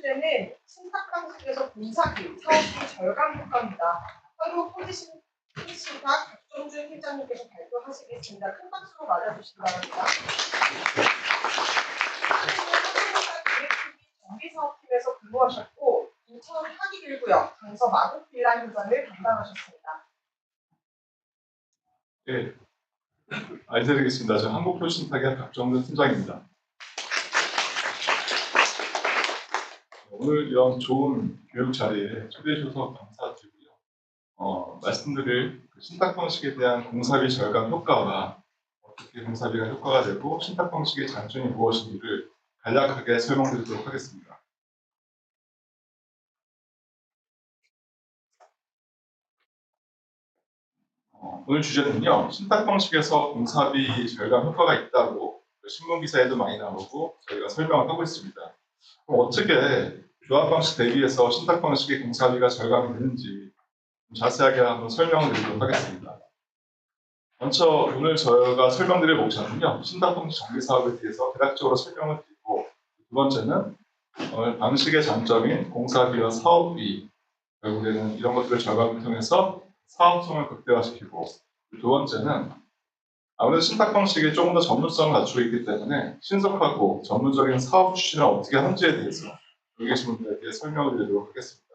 주제는 신탁 방식에서 공사비, 사업비 절감 효과입니다. 서류 포지션 PC가 박종준 팀장님께서 발표하시겠습니다. 큰 박수로 맞아주시기 바랍니다. 정비사업팀에서 근무하셨고 인천 하기일구역 강서 마곡빌라 현장을 담당하셨습니다. 네, 인사드리겠습니다. 저는 한국표신탁의 박정근 팀장입니다. 오늘 이런 좋은 교육 자리에 초대해 주셔서 감사드리고요. 말씀드릴 신탁 방식에 대한 공사비 절감 효과와 어떻게 공사비가 효과가 되고 신탁 방식의 장점이 무엇인지를 간략하게 설명드리도록 하겠습니다. 오늘 주제는요, 신탁 방식에서 공사비 절감 효과가 있다고 신문 기사에도 많이 나오고 저희가 설명을 하고 있습니다. 그럼 어떻게 조합 방식 대비해서 신탁 방식의 공사비가 절감이 되는지 자세하게 한번 설명을 드리도록 하겠습니다. 먼저 오늘 저희가 설명드릴 목차는요, 신탁 방식 정비 사업에 대해서 대략적으로 설명을 드리고, 두 번째는 방식의 장점인 공사비와 사업비, 결국에는 이런 것들을 절감을 통해서 사업성을 극대화시키고, 두 번째는 아무래도 신탁 방식이 조금 더 전문성을 갖추고 있기 때문에 신속하고 전문적인 사업 추진을 어떻게 하는지에 대해서 여기 계신 분들에게 설명을 드리도록 하겠습니다.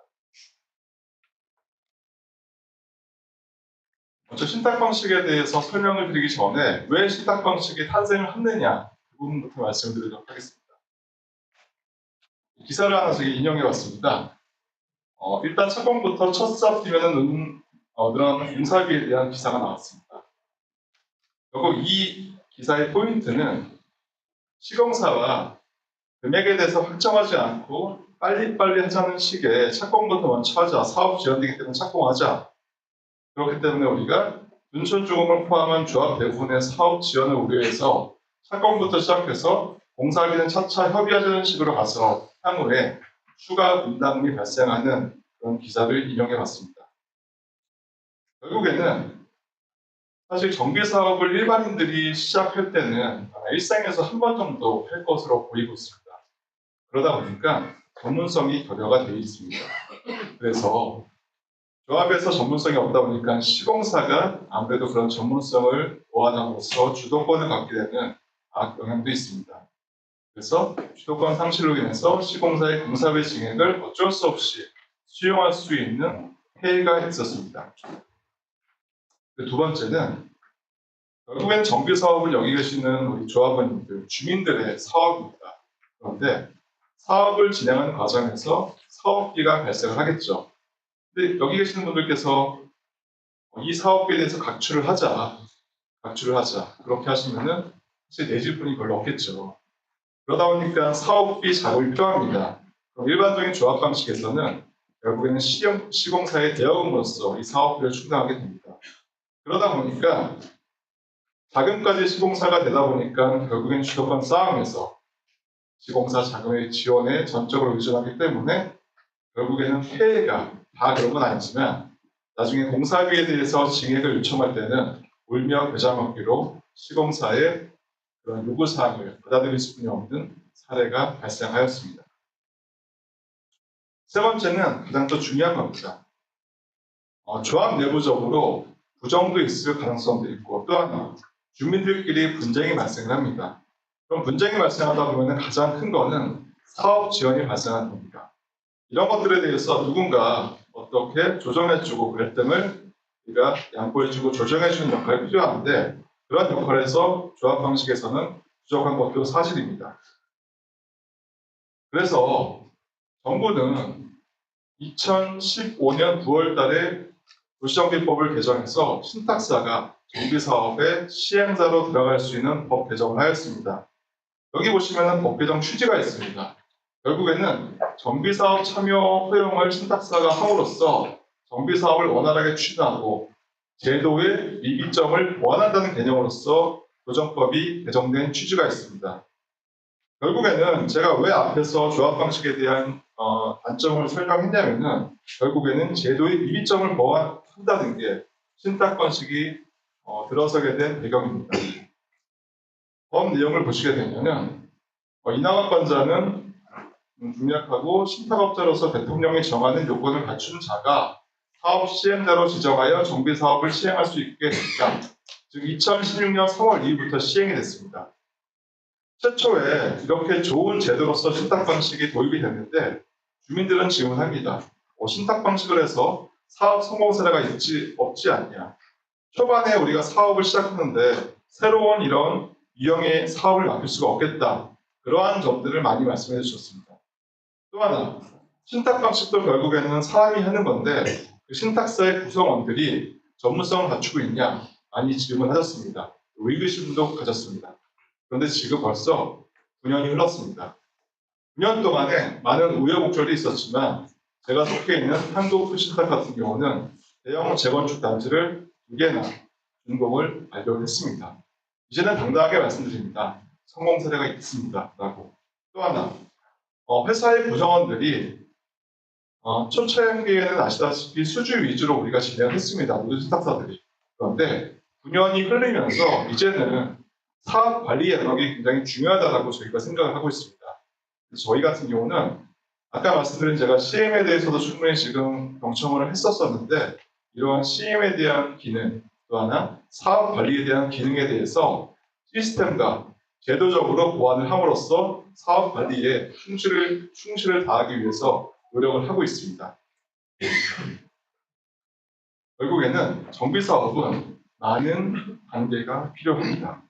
먼저 신탁 방식에 대해서 설명을 드리기 전에 왜 신탁 방식이 탄생을 했느냐 그 부분부터 말씀을 드리도록 하겠습니다. 기사를 하나 저기 인용해 왔습니다. 일단 착공부터 첫 사업이면은 늘어나는 공사비에 대한 기사가 나왔습니다. 그리고 이 기사의 포인트는 시공사와 금액에 대해서 확정하지 않고 빨리빨리 하자는 식의 착공부터 먼저 하자, 사업 지연되기 때문에 착공하자. 그렇기 때문에 우리가 준천주공을 포함한 조합 대부분의 사업 지연을 우려해서 착공부터 시작해서 공사비는 차차 협의하자는 식으로 가서 향후에 추가 분담이 발생하는 그런 기사를 인용해 봤습니다. 결국에는 사실 정비 사업을 일반인들이 시작할 때는 일상에서 한 번 정도 할 것으로 보이고 있습니다. 그러다 보니까 전문성이 결여가 되어 있습니다. 그래서 조합에서 전문성이 없다 보니까 시공사가 아무래도 그런 전문성을 보완함으로써 주도권을 갖게 되는 영향도 있습니다. 그래서 주도권 상실로 인해서 시공사의 공사비 증액을 어쩔 수 없이 수용할 수 있는 폐해가 있었습니다. 두 번째는 결국엔 정비 사업을 여기 계시는 우리 조합원님들, 주민들의 사업입니다. 그런데 사업을 진행하는 과정에서 사업비가 발생을 하겠죠. 근데 여기 계시는 분들께서 이 사업비에 대해서 각출을 하자. 그렇게 하시면은 사실 내실 분이 별로 없겠죠. 그러다 보니까 사업비 자금이 필요합니다. 그럼 일반적인 조합 방식에서는 결국에는 시공사의 대여금으로서 이 사업비를 충당하게 됩니다. 그러다 보니까 자금까지 시공사가 되다 보니까 결국엔 주도권 싸움에서 시공사 자금의 지원에 전적으로 의존하기 때문에 결국에는 폐해가 다 그런 건 아니지만 나중에 공사비에 대해서 증액을 요청할 때는 울며 겨자 먹기로 시공사의 그런 요구사항을 받아들일 수뿐이 없는 사례가 발생하였습니다. 세 번째는 가장 더 중요한 겁니다. 조합 내부적으로 부정도 있을 가능성도 있고 또 하나 주민들끼리 분쟁이 발생을 합니다. 그럼 분쟁이 발생하다 보면 가장 큰 거는 사업 지연이 발생하는 겁니다. 이런 것들에 대해서 누군가 어떻게 조정해주고 갈등을 우리가 양보해주고 조정해주는 역할이 필요한데 그런 역할에서 조합 방식에서는 부족한 것도 사실입니다. 그래서 정부는 2015년 9월 달에 도시정비법을 개정해서 신탁사가 정비사업의 시행자로 들어갈 수 있는 법 개정을 하였습니다. 여기 보시면 법 개정 취지가 있습니다. 결국에는 정비사업 참여 허용을 신탁사가 함으로써 정비사업을 원활하게 추진하고 제도의 위기점을 보완한다는 개념으로서 조정법이 개정된 취지가 있습니다. 결국에는 제가 왜 앞에서 조합 방식에 대한 단점을 설명했냐면은 결국에는 제도의 위기점을 보완한다는 게 신탁 방식이 들어서게 된 배경입니다. 법 내용을 보시게 되면은 이낙원 관자는 중략하고 신탁업자로서 대통령이 정하는 요건을 갖춘 자가 사업 시행자로 지정하여 정비 사업을 시행할 수 있게 됐다. 즉 2016년 3월 2일부터 시행이 됐습니다. 최초에 이렇게 좋은 제도로서 신탁 방식이 도입이 됐는데 주민들은 질문합니다. 신탁 방식을 해서 사업 성공 사례가 없지 않냐? 초반에 우리가 사업을 시작하는데 새로운 이런 유형의 사업을 맡길 수가 없겠다. 그러한 점들을 많이 말씀해 주셨습니다. 또 하나, 신탁 방식도 결국에는 사람이 하는 건데 그 신탁사의 구성원들이 전문성을 갖추고 있냐? 많이 질문하셨습니다. 의구심도 가졌습니다. 그런데 지금 벌써 9년이 흘렀습니다. 9년 동안에 많은 우여곡절이 있었지만 제가 속해 있는 한국신탁 같은 경우는 대형 재건축 단지를 2개나 준공을 완료했습니다. 이제는 당당하게 말씀드립니다. 성공 사례가 있습니다. 라고. 또 하나, 회사의 구성원들이 초창기에는 아시다시피 수주 위주로 우리가 진행했습니다. 모든 신탁사들이. 그런데 9년이 흐르면서 이제는 사업 관리 영역이 굉장히 중요하다고 저희가 생각을 하고 있습니다. 그래서 저희 같은 경우는 아까 말씀드린 제가 CM에 대해서도 충분히 지금 경청을 했었었는데 이러한 CM에 대한 기능, 또 하나 사업 관리에 대한 기능에 대해서 시스템과 제도적으로 보완을 함으로써 사업 관리에 충실을 다하기 위해서 노력을 하고 있습니다. 결국에는 정비 사업은 많은 단계가 필요합니다.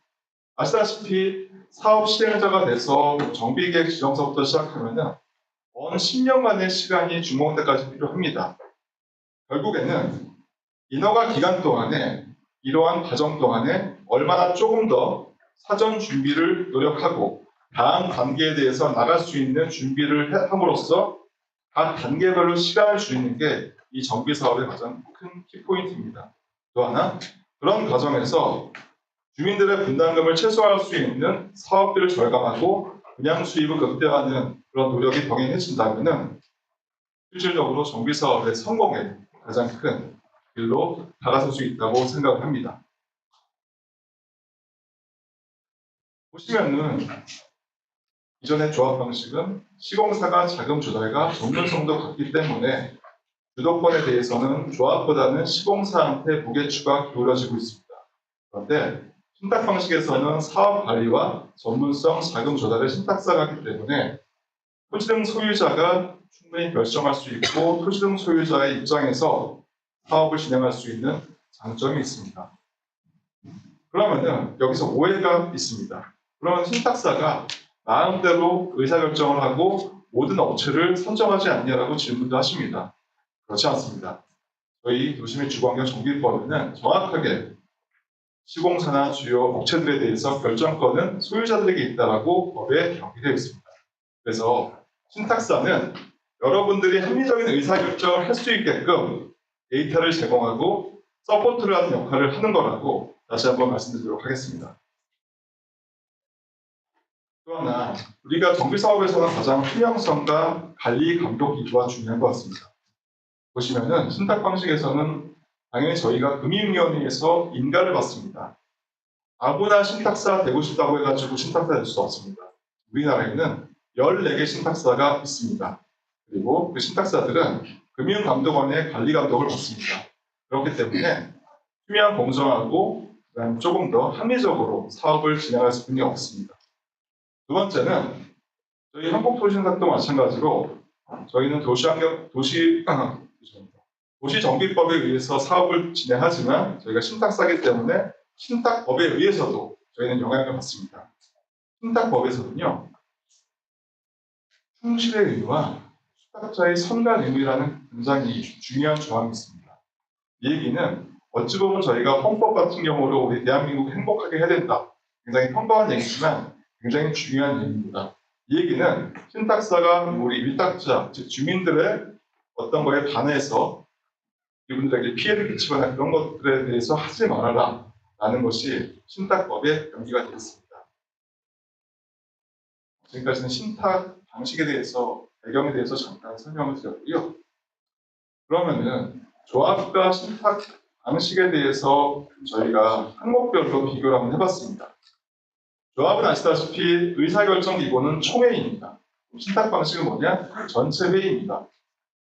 아시다시피 사업 시행자가 돼서 정비계획 지정서부터 시작하면은 10년간의 시간이 준공 때까지 필요합니다. 결국에는 인허가 기간 동안에 이러한 과정 동안에 얼마나 조금 더 사전 준비를 노력하고 다음 단계에 대해서 나갈 수 있는 준비를 함으로써 각 단계별로 시간을 줄이는 게 이 정비 사업의 가장 큰 키포인트입니다. 또 하나 그런 과정에서 주민들의 분담금을 최소화할 수 있는 사업비를 절감하고 분양 수입을 극대화하는 그런 노력이 병행해진다면 실질적으로 정비 사업의 성공에 가장 큰 길로 다가설 수 있다고 생각을 합니다. 보시면은 이전의 조합 방식은 시공사가 자금 조달과 전문성도 갖기 때문에 주도권에 대해서는 조합보다는 시공사한테 무게추가 기울어지고 있습니다. 그런데 신탁 방식에서는 사업 관리와 전문성, 자금 조달을 신탁사가 하기 때문에 토지 등 소유자가 충분히 결정할 수 있고 토지 등 소유자의 입장에서 사업을 진행할 수 있는 장점이 있습니다. 그러면은 여기서 오해가 있습니다. 그러면 신탁사가 마음대로 의사결정을 하고 모든 업체를 선정하지 않냐라고 질문도 하십니다. 그렇지 않습니다. 저희 도시및 주거환경 정비법에는 정확하게 시공사나 주요 업체들에 대해서 결정권은 소유자들에게 있다라고 법에 명기되어 있습니다. 그래서 신탁사는 여러분들이 합리적인 의사결정을 할 수 있게끔 데이터를 제공하고 서포트를 하는 역할을 하는 거라고 다시 한번 말씀드리도록 하겠습니다. 또 하나, 우리가 정비사업에서는 가장 투명성과 관리 감독 기조가 중요한 것 같습니다. 보시면은 신탁 방식에서는 당연히 저희가 금융위원회에서 인가를 받습니다. 아무나 신탁사 되고 싶다고 해가지고 신탁사 될 수 없습니다. 우리나라에는 14개 신탁사가 있습니다. 그리고 그 신탁사들은 금융감독원의 관리감독을 받습니다. 그렇기 때문에 투명 공정하고 조금 더 합리적으로 사업을 진행할 수뿐이 없습니다. 두 번째는 저희 한국도시신탁도 마찬가지로 저희는 도시정비법에 의해서 사업을 진행하지만 저희가 신탁사기 때문에 신탁법에 의해서도 저희는 영향을 받습니다. 신탁법에서는요, 충실의 의무와 수탁자의 선관 의무라는 굉장히 중요한 조항이 있습니다. 이 얘기는 어찌 보면 저희가 헌법 같은 경우로 우리 대한민국 행복하게 해야 된다. 굉장히 평범한 얘기지만 굉장히 중요한 얘기입니다. 이 얘기는 신탁사가 우리 일탁자, 즉 주민들의 어떤 거에 반해서 이분들에게 피해를 끼치거나 그런 것들에 대해서 하지 말아라 라는 것이 신탁법에 명기가 되어 있습니다. 지금까지는 신탁 방식에 대해서 배경에 대해서 잠깐 설명을 드렸고요. 그러면은 조합과 신탁 방식에 대해서 저희가 항목별로 비교를 한번 해봤습니다. 조합은 아시다시피 의사결정 기구는 총회입니다. 신탁 방식은 뭐냐? 전체 회의입니다.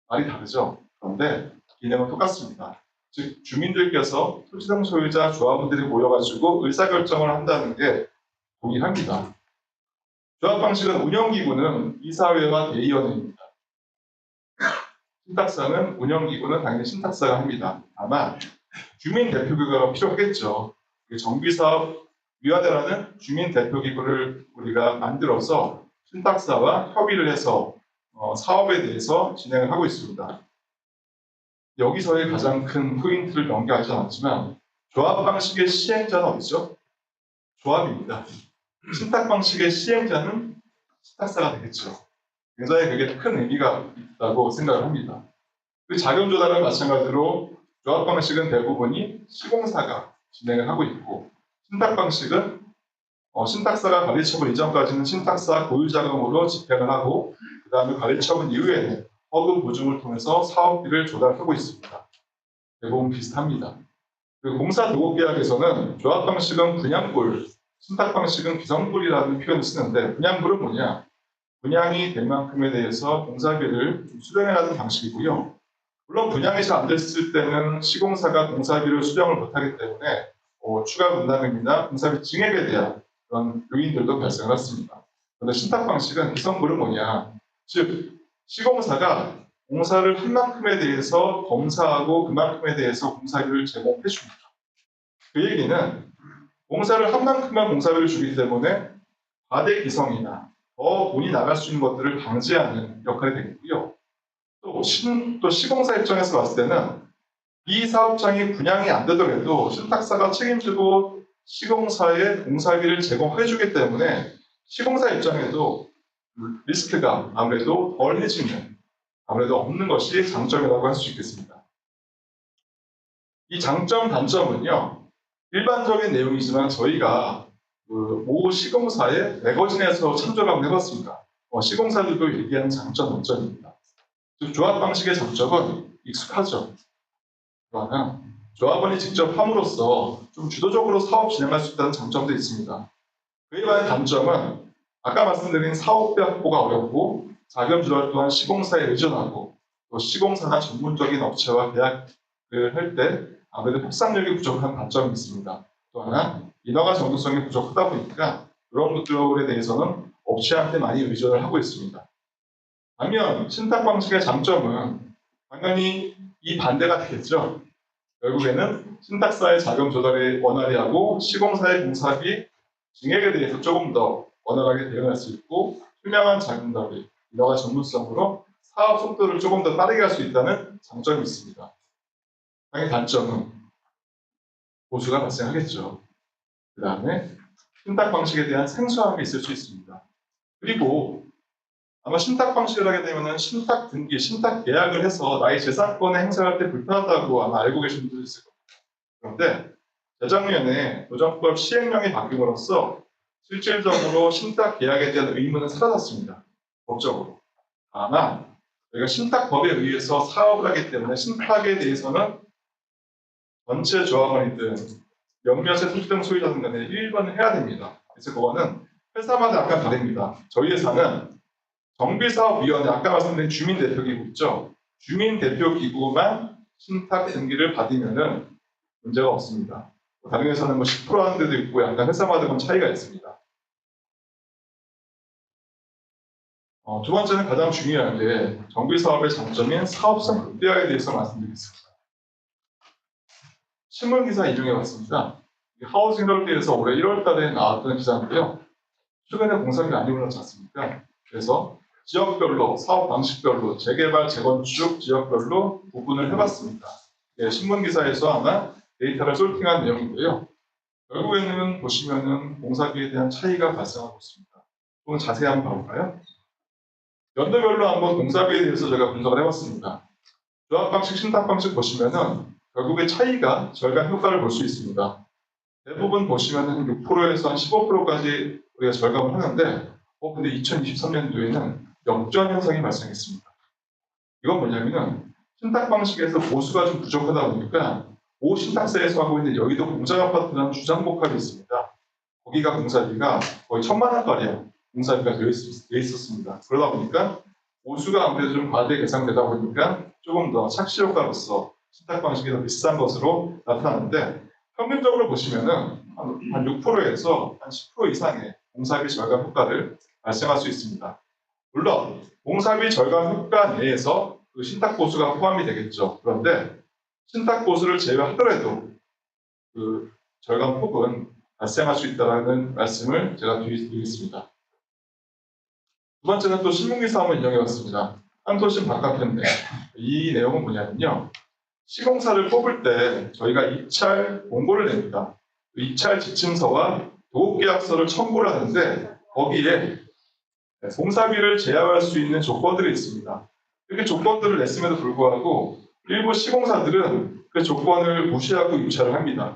말이 다르죠? 그런데 기능은 똑같습니다. 즉 주민들께서 토지등 소유자 조합원들이 모여가지고 의사결정을 한다는 게 동일합니다. 조합 방식은 운영기구는 이사회와 대의원회입니다. 신탁사는 운영기구는 당연히 신탁사가 합니다. 다만 주민 대표기구가 필요하겠죠. 정비사업위원회라는 주민 대표기구를 우리가 만들어서 신탁사와 협의를 해서 사업에 대해서 진행을 하고 있습니다. 여기서의 가장 큰 포인트를 명기하지 않았지만 조합 방식의 시행자는 어디죠? 조합입니다. 신탁 방식의 시행자는 신탁사가 되겠죠. 굉장히 그게 큰 의미가 있다고 생각을 합니다. 그 자금 조달은 마찬가지로 조합 방식은 대부분이 시공사가 진행을 하고 있고 신탁 방식은 신탁사가 관리처분 이전까지는 신탁사 고유 자금으로 집행을 하고 그 다음에 관리처분 이후에는 허금 보증을 통해서 사업비를 조달하고 있습니다. 대부분 비슷합니다. 그 공사도급계약에서는 조합 방식은 분양불, 신탁 방식은 비성불이라는 표현을 쓰는데 분양불은 뭐냐? 분양이 될 만큼에 대해서 공사비를 수령해가는 방식이고요. 물론 분양이 잘 안 됐을 때는 시공사가 공사비를 수령을 못하기 때문에 추가 분담금이나 공사비 증액에 대한 그런 요인들도 발생을 했습니다. 그런데 신탁 방식은 비성불은 뭐냐? 즉 시공사가 공사를 한 만큼에 대해서 검사하고 그만큼에 대해서 공사비를 제공해 줍니다. 그 얘기는 공사를 한 만큼만 공사비를 주기 때문에 과대 기성이나 더 돈이 나갈 수 있는 것들을 방지하는 역할이 되겠고요. 또 시공사 입장에서 봤을 때는 이 사업장이 분양이 안 되더라도 신탁사가 책임지고 시공사에 공사비를 제공해 주기 때문에 시공사 입장에도 리스크가 아무래도 덜해지는, 아무래도 없는 것이 장점이라고 할 수 있겠습니다. 이 장점, 단점은요, 일반적인 내용이지만 저희가 모 시공사의 매거진에서 참조를 한번 해봤습니다. 시공사들도 얘기하는 장점, 단점입니다. 즉, 조합 방식의 장점은 익숙하죠. 그러나 조합원이 직접 함으로써 좀 주도적으로 사업 진행할 수 있다는 장점도 있습니다. 그에 반해 단점은 아까 말씀드린 사업비 확보가 어렵고 자금 조달 또한 시공사에 의존하고 또 시공사나 전문적인 업체와 계약을 할 때 아무래도 협상력이 부족한 단점이 있습니다. 또 하나 인허가 정도성이 부족하다 보니까 그런 것들에 대해서는 업체한테 많이 의존을 하고 있습니다. 반면 신탁 방식의 장점은 당연히 이 반대가 되겠죠. 결국에는 신탁사의 자금 조달이 원활히 하고 시공사의 공사비 증액에 대해서 조금 더 원활하게 대응할 수 있고 투명한 자금 조달이 인허가 전문성으로 사업 속도를 조금 더 빠르게 할 수 있다는 장점이 있습니다. 당연히 단점은 보수가 발생하겠죠. 그 다음에 신탁 방식에 대한 생소함이 있을 수 있습니다. 그리고 아마 신탁 방식을 하게 되면 신탁 등기, 신탁 계약을 해서 나의 재산권을 행사할 때 불편하다고 아마 알고 계신 분들도 있을 겁니다. 그런데 재작년에 노정법 시행령이 바뀜으로써 실질적으로 신탁 계약에 대한 의무는 사라졌습니다. 법적으로. 다만 저희가 신탁법에 의해서 사업을 하기 때문에 신탁에 대해서는 전체 조합원이든 몇몇의 토지등 소유자든 간에 1번을 해야 됩니다. 그래서 그거는 회사마다 약간 다릅니다. 저희 회사는 정비사업위원회, 아까 말씀드린 주민대표기구 있죠? 주민대표기구만 신탁 등기를 받으면은 문제가 없습니다. 다른 회사는 10% 하는 데도 있고 약간 회사마다 그런 차이가 있습니다. 두 번째는 가장 중요한 게 정비사업의 장점인 사업성 극대화에 대해서 말씀드리겠습니다. 신문기사 인용해 봤습니다. 하우징헬스에서 올해 1월 달에 나왔던 기사인데요. 최근에 공사비 많이 올랐지 않습니까? 그래서 지역별로, 사업 방식별로, 재개발, 재건축 지역별로 구분을 해봤습니다. 신문기사에서 아마 데이터를 솔팅한 내용인데요. 결국에는 보시면은 공사비에 대한 차이가 발생하고 있습니다. 조금 자세히 한번 봐볼까요? 연도별로 한번 공사비에 대해서 제가 분석을 해봤습니다. 조합 방식, 신탁 방식 보시면은 결국에 차이가 절감 효과를 볼 수 있습니다. 대부분 보시면은 6%에서 한 15%까지 우리가 절감을 하는데, 근데 2023년도에는 역전 현상이 발생했습니다. 이건 뭐냐면은 신탁 방식에서 보수가 좀 부족하다 보니까 모 신탁사에서 하고 있는 여의도 공장아파트라는 주상복합이 있습니다. 거기가 공사비가 거의 1,000만 원가량 공사비가 되어 있었습니다. 그러다 보니까 보수가 아무래도 좀 과대 계상되다 보니까 조금 더 착시 효과로서 신탁 방식이 더 비싼 것으로 나타나는데 평균적으로 보시면은 한 6%에서 한 10% 이상의 공사비 절감 효과를 발생할 수 있습니다. 물론 공사비 절감 효과 내에서 그 신탁 보수가 포함이 되겠죠. 그런데 신탁 보수를 제외하더라도 그 절감 폭은 발생할 수 있다는 말씀을 제가 드리겠습니다. 두 번째는 또 신문기 사업을 인용해봤습니다. 한도심 바깥인데 이 내용은 뭐냐면요. 시공사를 뽑을 때 저희가 입찰 공고를 냅니다. 그 입찰 지침서와 도급계약서를 첨부를 하는데 거기에 공사비를 제한할 수 있는 조건들이 있습니다. 이렇게 조건들을 냈음에도 불구하고 일부 시공사들은 그 조건을 무시하고 입찰을 합니다.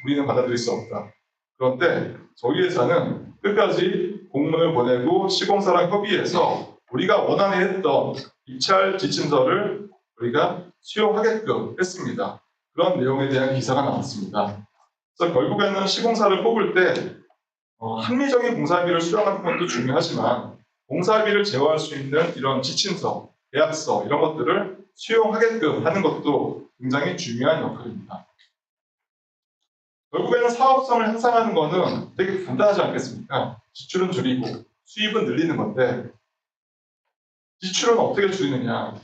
우리는 받아들일 수 없다. 그런데 저희 회사는 끝까지 공문을 보내고 시공사랑 협의해서 우리가 원안에 했던 입찰 지침서를 우리가 수용하게끔 했습니다. 그런 내용에 대한 기사가 나왔습니다. 그래서 결국에는 시공사를 뽑을 때 합리적인 공사비를 수령하는 것도 중요하지만 공사비를 제어할 수 있는 이런 지침서, 계약서 이런 것들을 수용하게끔 하는 것도 굉장히 중요한 역할입니다. 결국에는 사업성을 향상하는 것은 되게 간단하지 않겠습니까? 지출은 줄이고 수입은 늘리는 건데 지출은 어떻게 줄이느냐?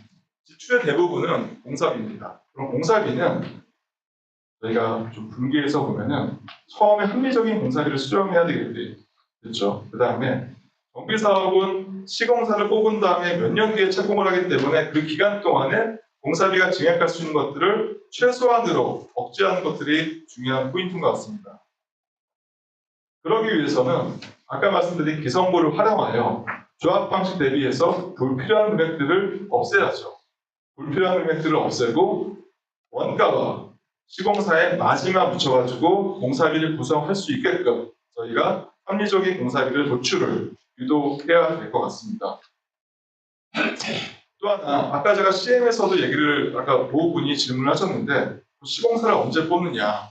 지출의 대부분은 공사비입니다. 그럼 공사비는 저희가 좀 분기해서 보면은 처음에 합리적인 공사비를 수령해야 되겠죠. 그 다음에 정비사업은 시공사를 뽑은 다음에 몇 년 뒤에 착공을 하기 때문에 그 기간 동안에 공사비가 증액할 수 있는 것들을 최소한으로 억제하는 것들이 중요한 포인트인 것 같습니다. 그러기 위해서는 아까 말씀드린 기성부를 활용하여 조합 방식 대비해서 불필요한 금액들을 없애야죠. 불필요한 금액들을 없애고 원가와 시공사의 마진만 붙여가지고 공사비를 구성할 수 있게끔 저희가 합리적인 공사비를 도출을 유도해야 될 것 같습니다. 또 하나, 아까 제가 CM에서도 얘기를 아까 모 분이 질문을 하셨는데 시공사를 언제 뽑느냐?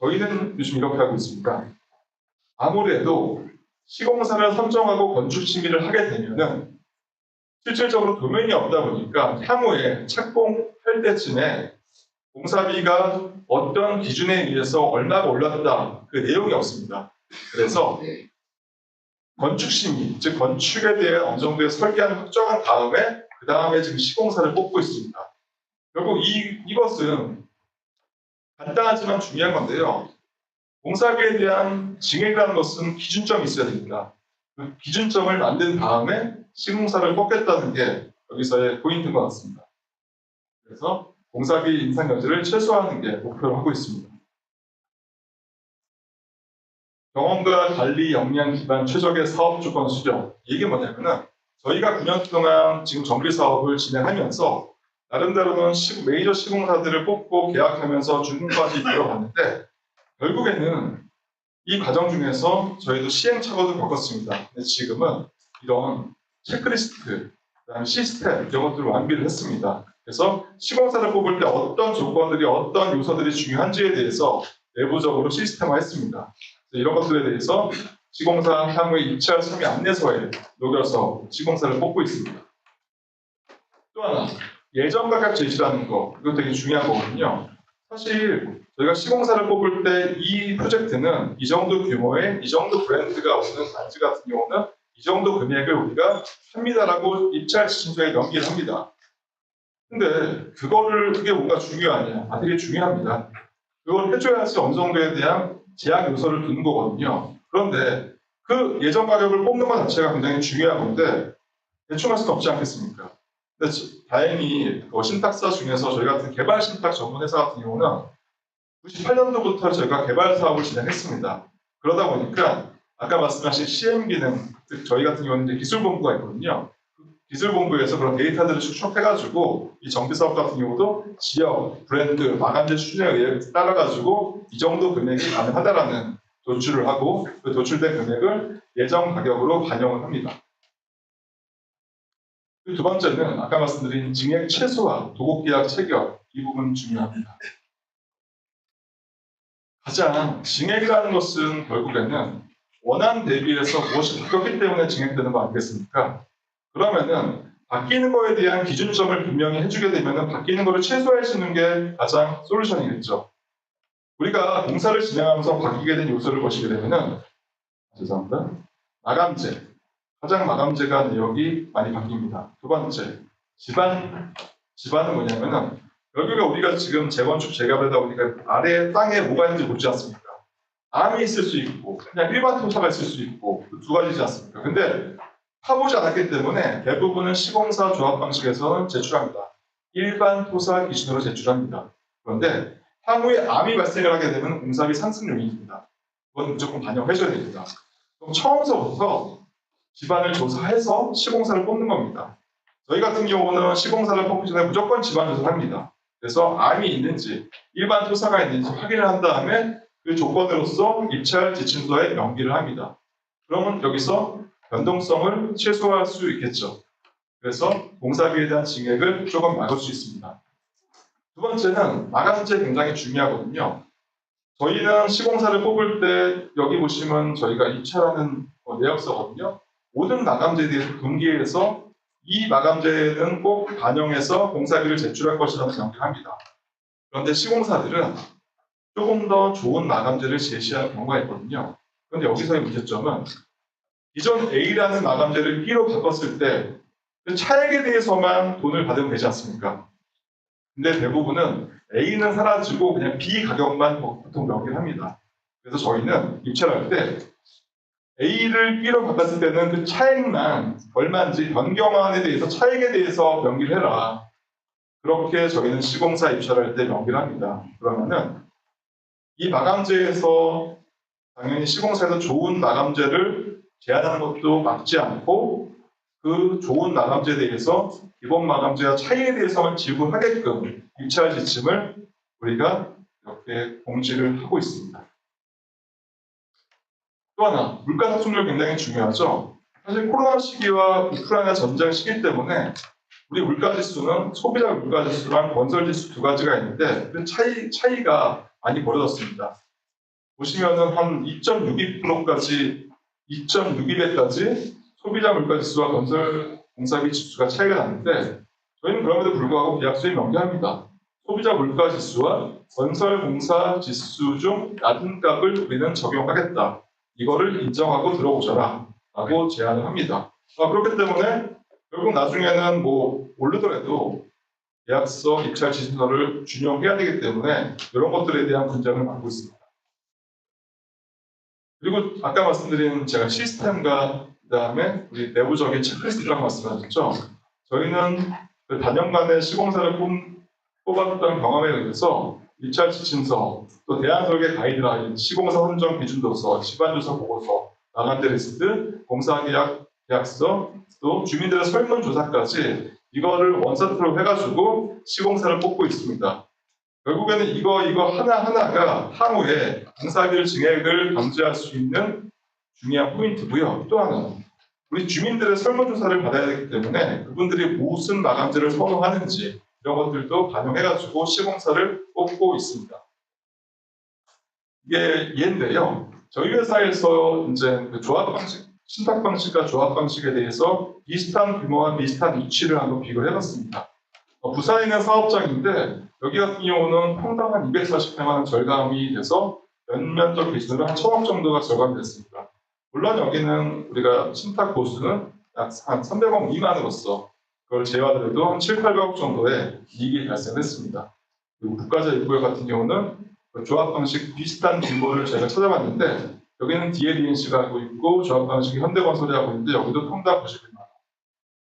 저희는 요즘 이렇게 하고 있습니다. 아무래도 시공사를 선정하고 건축 심의를 하게 되면은 실질적으로 도면이 없다 보니까 향후에 착공할 때쯤에 공사비가 어떤 기준에 의해서 얼마가 올랐다 그 내용이 없습니다. 그래서 건축 심의, 즉 건축에 대해 어느 정도의 설계안을 확정한 다음에 그 다음에 지금 시공사를 뽑고 있습니다. 결국 이것은 간단하지만 중요한 건데요. 공사비에 대한 증액이라는 것은 기준점이 있어야 됩니다. 그 기준점을 만든 다음에 시공사를 뽑겠다는 게 여기서의 포인트인 것 같습니다. 그래서 공사비 인상 여지를 최소화하는 게 목표로 하고 있습니다. 경험과 관리 역량 기반 최적의 사업 조건 수정. 이게 뭐냐면은 저희가 9년 동안 지금 정비 사업을 진행하면서 나름대로는 메이저 시공사들을 뽑고 계약하면서 준공까지 이끌어갔는데 결국에는 이 과정 중에서 저희도 시행착오도 겪었습니다. 근데 지금은 이런 체크리스트, 그다음 시스템 이런 것들을 완비를 했습니다. 그래서 시공사를 뽑을 때 어떤 조건들이 어떤 요소들이 중요한지에 대해서 내부적으로 시스템화했습니다. 이런 것들에 대해서 시공사 향후에 입찰 참여 안내서에 녹여서 시공사를 뽑고 있습니다. 또 하나 예정 가격 제시라는 거 이거 되게 중요한 거거든요. 사실 저희가 시공사를 뽑을 때 이 프로젝트는 이 정도 규모의 이 정도 브랜드가 오는 단지 같은 경우는 이 정도 금액을 우리가 합니다라고 입찰 지침서에 명기를 합니다. 근데 그게 뭔가 중요하냐? 되게 중요합니다. 그걸 해줘야지 어느 정도에 대한 제약 요소를 두는 거거든요. 그런데 그 예정 가격을 뽑는 것 자체가 굉장히 중요한 건데 대충 할 수는 없지 않겠습니까? 근데 다행히 신탁사 중에서 저희 같은 개발 신탁 전문 회사 같은 경우는 98년도부터 저희가 개발 사업을 진행했습니다. 그러다 보니까 아까 말씀하신 CM 기능, 즉 저희 같은 경우는 이제 기술본부가 있거든요. 기술본부에서 그런 데이터들을 축적해가지고 이 정비사업 같은 경우도 지역, 브랜드, 마감재 수준에 의해 따라가지고 이 정도 금액이 가능하다라는 도출을 하고 그 도출된 금액을 예정 가격으로 반영을 합니다. 두 번째는 아까 말씀드린 증액 최소화, 도급계약 체결 이 부분 중요합니다. 가장 증액이라는 것은 결국에는 원안 대비해서 무엇이 바뀌었기 때문에 진행되는 거 아니겠습니까? 그러면은 바뀌는 거에 대한 기준점을 분명히 해주게 되면은 바뀌는 거를 최소화해 주는 게 가장 솔루션이겠죠. 우리가 공사를 진행하면서 바뀌게 된 요소를 보시게 되면은 죄송합니다. 마감재. 가장 마감재가 내역이 많이 바뀝니다. 두 번째, 집안은 뭐냐면은 여기가 우리가 지금 재건축 재개발을 하다 보니까 아래 땅에 뭐가 있는지 모르지 않습니까? 암이 있을 수 있고 그냥 일반 토사가 있을 수 있고 두 가지지 않습니까? 근데 파보지 않았기 때문에 대부분은 시공사 조합 방식에서는 제출합니다. 일반 토사 기준으로 제출합니다. 그런데 향후에 암이 발생을 하게 되면 공사비 상승 요인입니다. 그건 무조건 반영해줘야 됩니다. 그럼 처음서부터 집안을 조사해서 시공사를 뽑는 겁니다. 저희 같은 경우는 시공사를 뽑기 전에 무조건 집안 조사를 합니다. 그래서 암이 있는지 일반 토사가 있는지 확인을 한 다음에 그 조건으로서 입찰 지침서에 명기를 합니다. 그러면 여기서 변동성을 최소화할 수 있겠죠. 그래서 공사비에 대한 증액을 조금 막을 수 있습니다. 두 번째는 마감재 굉장히 중요하거든요. 저희는 시공사를 뽑을 때 여기 보시면 저희가 입찰하는 내역서거든요. 모든 마감재에 대해서 분기해서 이 마감재는 꼭 반영해서 공사비를 제출할 것이라는 명기를 합니다. 그런데 시공사들은 조금 더 좋은 마감재를 제시하는 경우가 있거든요. 그런데 여기서의 문제점은 기존 A라는 마감재를 B로 바꿨을 때 그 차액에 대해서만 돈을 받으면 되지 않습니까? 근데 대부분은 A는 사라지고 그냥 B 가격만 보통 명기를 합니다. 그래서 저희는 입찰할 때 A를 B로 바꿨을 때는 그 차액만 얼마인지 변경안에 대해서 차액에 대해서 명기를 해라. 그렇게 저희는 시공사 입찰할 때 명기를 합니다. 그러면은 이 마감재에서 당연히 시공사에서 좋은 마감재를 제안하는 것도 막지 않고 그 좋은 마감재에 대해서 기본 마감재와 차이에 대해서만 지불하게끔 입찰 지침을 우리가 이렇게 공지를 하고 있습니다. 또 하나, 물가 상승률 굉장히 중요하죠. 사실 코로나 시기와 우크라이나 전쟁 시기 때문에 우리 물가 지수는 소비자 물가 지수랑 건설 지수 두 가지가 있는데 그 차이가 많이 벌어졌습니다. 보시면은 한 2.62%까지 2.62배까지 소비자 물가 지수와 건설 공사비 지수가 차이가 나는데 저희는 그럼에도 불구하고 계약서에 명기합니다. 소비자 물가 지수와 건설 공사 지수 중 낮은 값을 우리는 적용하겠다. 이거를 인정하고 들어오셔라 라고 제안을 합니다. 그렇기 때문에 결국 나중에는 뭐 오르더라도 계약서 입찰 지침서를 준용해야 되기 때문에 이런 것들에 대한 분쟁을 받고 있습니다. 그리고 아까 말씀드린 제가 시스템과 그다음에 우리 내부적인 체크리스트라고 말씀하셨죠. 저희는 그 단연간의 시공사를 뽑았던 경험에 의해서 입찰 지침서, 또 대안설계 가이드라인, 시공사 선정 기준도서, 집안조사 보고서, 나간대 리스트, 공사계약서, 또 주민들의 설문조사까지 이거를 원세트로 해가지고 시공사를 뽑고 있습니다. 결국에는 이거 하나하나가 향후에 공사비를 증액을 방지할 수 있는 중요한 포인트고요. 또 하나는 우리 주민들의 설문조사를 받아야 되기 때문에 그분들이 무슨 마감재를 선호하는지 이런 것들도 반영해가지고 시공사를 뽑고 있습니다. 이게 예인데요. 저희 회사에서 이제 그 조합 방식, 신탁 방식과 조합 방식에 대해서 비슷한 규모와 비슷한 위치를 한번 비교를 해봤습니다. 부산에 있는 사업장인데 여기 같은 경우는 평당 한 240회만 원 절감이 돼서 연면적 기준으로 한 1,000억 정도가 절감이 됐습니다. 물론 여기는 우리가 신탁 보수는 약 한 300억 미만으로서 그걸 제외하더라도 한 7, 800억 정도의 이익이 발생했습니다. 그리고 국가자 입구역 같은 경우는 그 조합 방식 비슷한 규모를 제가 찾아봤는데 여기는 DLENC가 하고 있고 조합 방식이 현대건설이 하고 있는데 여기도 평당 91만 원.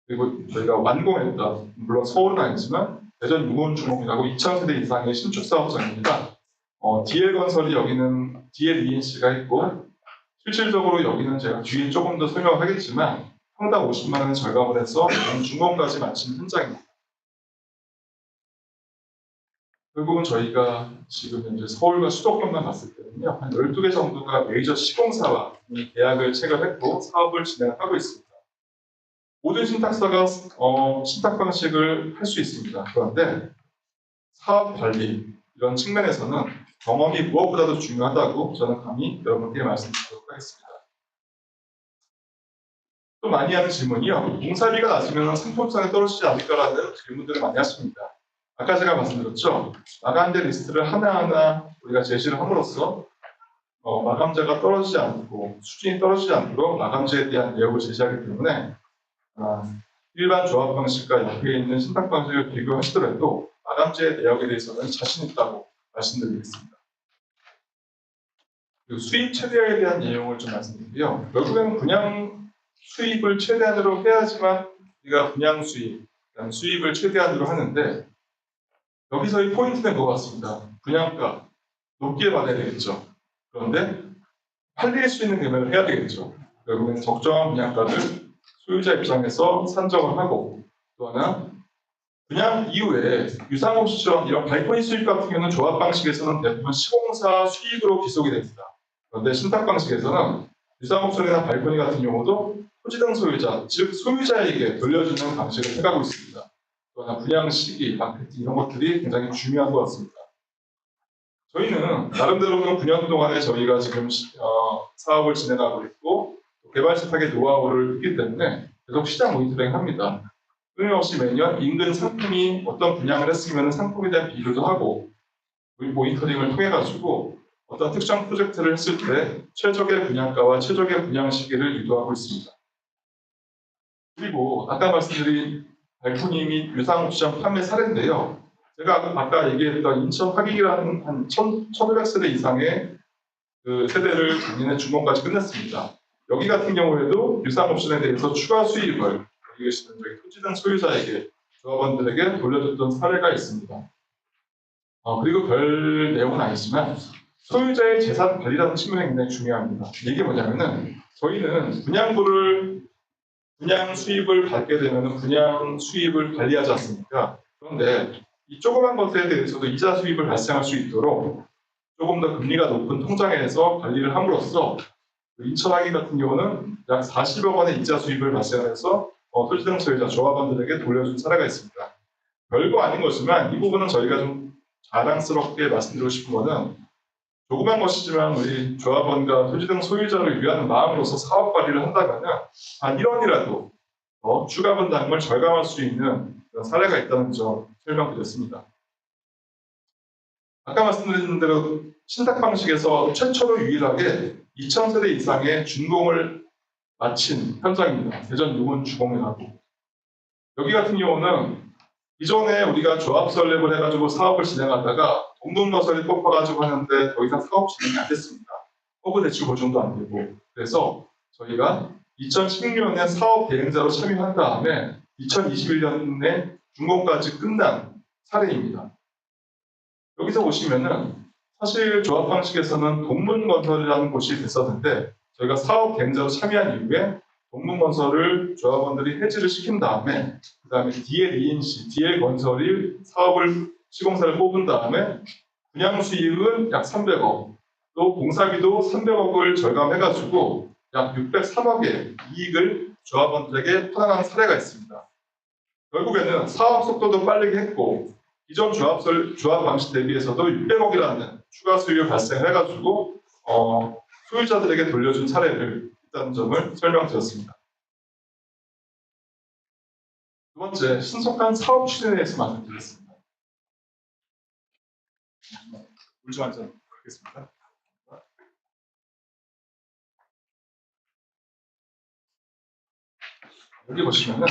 그리고 저희가 완공했던 물론 서울은 아니지만 대전 유문주목이라고 2,000세대 이상의 신축 사업장입니다. DL건설이 여기는 DLENC가 있고 실질적으로 여기는 제가 뒤에 조금 더 설명을 하겠지만 평당 50만 원을 절감을 해서 준공까지 마친 현장입니다. 결국은 저희가 지금 현재 서울과 수도권만 봤을 때는요, 한 12개 정도가 메이저 시공사와 이 계약을 체결했고 사업을 진행하고 있습니다. 모든 신탁사가 신탁 방식을 할 수 있습니다. 그런데 사업 관리 이런 측면에서는 경험이 무엇보다도 중요하다고 저는 감히 여러분께 말씀드리도록 하겠습니다. 또 많이 하는 질문이요. 공사비가 낮으면 상품성이 떨어지지 않을까라는 질문들을 많이 하십니다. 아까 제가 말씀드렸죠. 마감재 리스트를 하나하나 우리가 제시를 함으로써 마감재가 떨어지지 않고 수준이 떨어지지 않도록 마감재에 대한 내역을 제시하기 때문에 일반 조합 방식과 옆에 있는 신탁 방식을 비교하시더라도 마감재 내역에 대해서는 자신 있다고 말씀드리겠습니다. 그리고 수입 최대화에 대한 내용을 좀 말씀드리고요. 결국에는 분양 수입을 최대한으로 해야지만 우리가 분양 수입, 수입을 최대한으로 하는데 여기서의 포인트는 그거 같습니다. 분양가 높게 받아야 되겠죠. 그런데 팔릴 수 있는 금액을 해야 되겠죠. 결국엔 적정한 분양가를 소유자 입장에서 산정을 하고 또 하나 분양 이후에 유상옵션 이런 발코니 수입 같은 경우는 조합 방식에서는 대부분 시공사 수익으로 기속이 됩니다. 그런데 신탁 방식에서는 유상옵션이나 발코니 같은 경우도 토지등 소유자, 즉 소유자에게 돌려주는 방식을 해가고 있습니다. 또 하나 분양 시기, 마케팅 이런 것들이 굉장히 중요한 것 같습니다. 저희는 나름대로는 9년 동안에 저희가 지금 사업을 진행하고 있고 개발 신탁의 노하우를 있기 때문에 계속 시장 모니터링 합니다. 끊임없이 매년 인근 상품이 어떤 분양을 했으면 상품에 대한 비교도 하고 모니터링을 통해 가지고 어떤 특정 프로젝트를 했을 때 최적의 분양가와 최적의 분양 시기를 유도하고 있습니다. 그리고 아까 말씀드린 발코니 및 유상 옵션 판매 사례인데요. 제가 아까 얘기했던 인천 화기기라는 한 1,500세대 이상의 그 세대를 작년에 준공까지 끝냈습니다. 여기 같은 경우에도 유상 옵션에 대해서 추가 수입을 여기 계시는 저희 토지등 소유자에게 조합원들에게 돌려줬던 사례가 있습니다. 그리고 별 내용은 아니지만 소유자의 재산 관리라는 측면이 굉장히 중요합니다. 이게 뭐냐면은 저희는 분양 수입을 받게 되면 분양 수입을 관리하지 않습니까? 그런데 이 조그만 것에 대해서도 이자 수입을 발생할 수 있도록 조금 더 금리가 높은 통장에서 관리를 함으로써 인천하기 같은 경우는 약 40억 원의 이자 수입을 발생해서 토지등 소유자 조합원들에게 돌려준 사례가 있습니다. 별거 아닌 거지만 이 부분은 저희가 좀 자랑스럽게 말씀드리고 싶은 거는 조그만 것이지만 우리 조합원과 토지등 소유자를 위한 마음으로서 사업 관리를 한다면 한 1원이라도 더 추가 분담금을 절감할 수 있는 그런 사례가 있다는 점 설명드렸습니다. 아까 말씀드린 대로 신탁 방식에서 최초로 유일하게 2,000세대 이상의 준공을 마친 현장입니다. 대전 유문 주공이라고. 여기 같은 경우는 이전에 우리가 조합 설립을 해가지고 사업을 진행하다가 공동건설이 뽑아가지고 하는데 더 이상 사업 진행이 안 됐습니다. 허브 대출 보증도 안 되고. 그래서 저희가 2016년에 사업 대행자로 참여한 다음에 2021년에 준공까지 끝난 사례입니다. 여기서 보시면은 사실 조합 방식에서는 동문건설이라는 곳이 됐었는데 저희가 사업 대행자로 참여한 이후에 동문건설을 조합원들이 해지를 시킨 다음에 그 다음에 DL건설이 사업을 시공사를 뽑은 다음에 분양 수익은 약 300억 또 공사비도 300억을 절감해가지고 약 603억의 이익을 조합원들에게 편안한 사례가 있습니다. 결국에는 사업 속도도 빠르게 했고 기존 조합 방식 대비해서도 600억이라는 추가 수익을 발생해가지고 소유자들에게 돌려준 사례를 있다는 점을 설명드렸습니다. 두 번째, 신속한 사업 추진에 대해서 말씀드리겠습니다. 물 좀 한 잔 하겠습니다. 여기 보시면은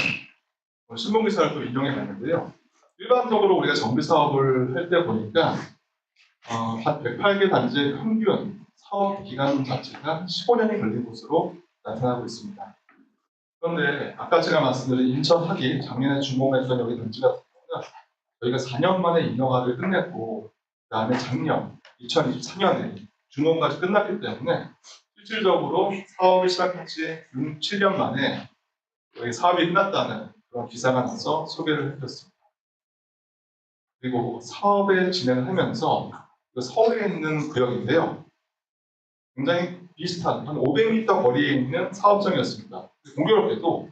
신문 기사를 또 인용해 봤는데요. 일반적으로 우리가 정비 사업을 할 때 보니까 한 108개 단지의 평균 사업 기간 자체가 15년이 걸린 것으로 나타나고 있습니다. 그런데 아까 제가 말씀드린 인천 하기 작년에 준공했던 여기 단지 같은 경우는 저희가 4년 만에 인허가를 끝냈고 그 다음에 작년 2023년에 준공까지 끝났기 때문에 실질적으로 사업을 시작한 지 6, 7년 만에 여기 사업이 끝났다는 그런 기사가 나서 소개를 해드렸습니다. 그리고 사업을 진행을 하면서 서울에 있는 구역인데요. 굉장히 비슷한 한 500m 거리에 있는 사업장이었습니다. 공교롭게도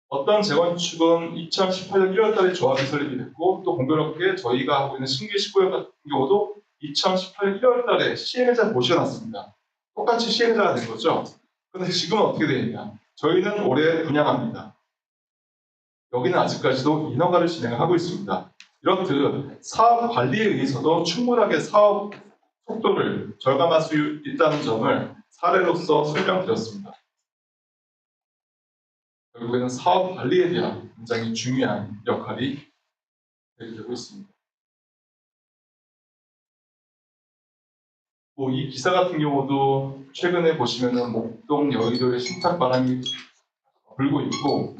어떤 재건축은 2018년 1월달에 조합이 설립이 됐고 또 공교롭게 저희가 하고 있는 신규 19역 같은 경우도 2018년 1월달에 시행자 모셔놨습니다. 똑같이 시행자가 된 거죠. 그런데 지금은 어떻게 되어 있냐? 저희는 올해 분양합니다. 여기는 아직까지도 인허가를 진행하고 있습니다. 이렇듯 사업 관리에 의해서도 충분하게 사업 속도를 절감할 수 있다는 점을 사례로서 설명드렸습니다. 결국에는 사업 관리에 대한 굉장히 중요한 역할이 되고 있습니다. 이 기사 같은 경우도 최근에 보시면은 목동 여의도의 신탁 바람이 불고 있고,